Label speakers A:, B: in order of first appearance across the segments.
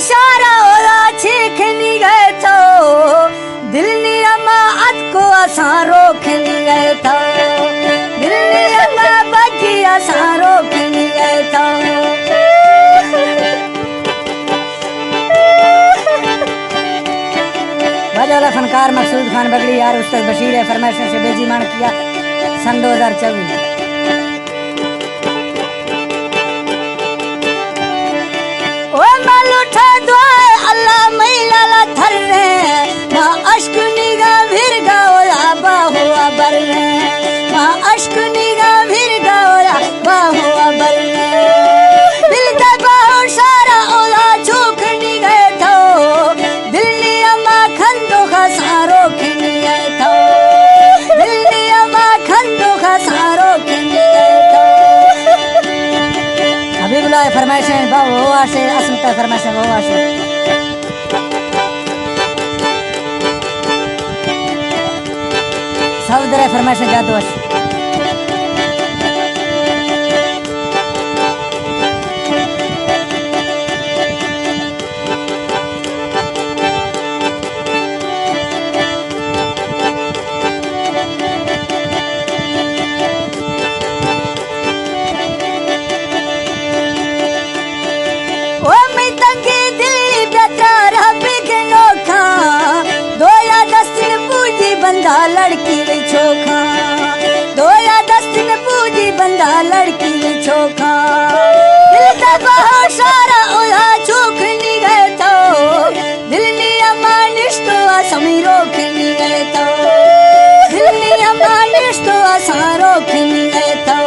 A: सारा ओला छीखनी गए तो दिल्ली अम्मा अत को असां रोकनी गए तो दिल्ली अम्मा बगी असां रोकनी गए तो बजाला फनकार मकसूद खान बगड़ी यार उस्ताद बशीर है फरमाइश से बेजी मान किया सन 2024 ओ मलुठा दुआ अल्लाह मैला थर रे मा अश्क निगा भीर गाओला बाहुआ बर रे मा अश्क निगा भीर गाओला बाहुआ बर रे दिल का बाहु सारा ओला झूक नी गए तो दिल्ली अम्मा खंदो खसारो खनी गए तो दिल्ली अम्मा खंदो खसारो खनी गए तो हबीबुल्लाह फरमाइश है बाबू आशे असमता फरमाइश है बाबू आशे सब दरे फरमाइश है जादू आशे लड़की छोखा दोया दस्तिन पूजी बंदा लड़की छोखा दिल का बहुत सारा ओला चूकनी गए तो दिल्ली अम्मा निष्ठो समीरो खनी गए तो दिल्ली अम्मा निष्ठो सारो खनी गए तो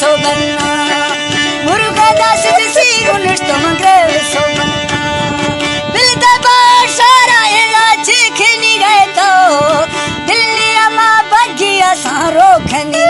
A: so banna muruga das jisi gunist mangre so banna dil da bashara ela chikhni gaye to dilli ama bagiya saro khani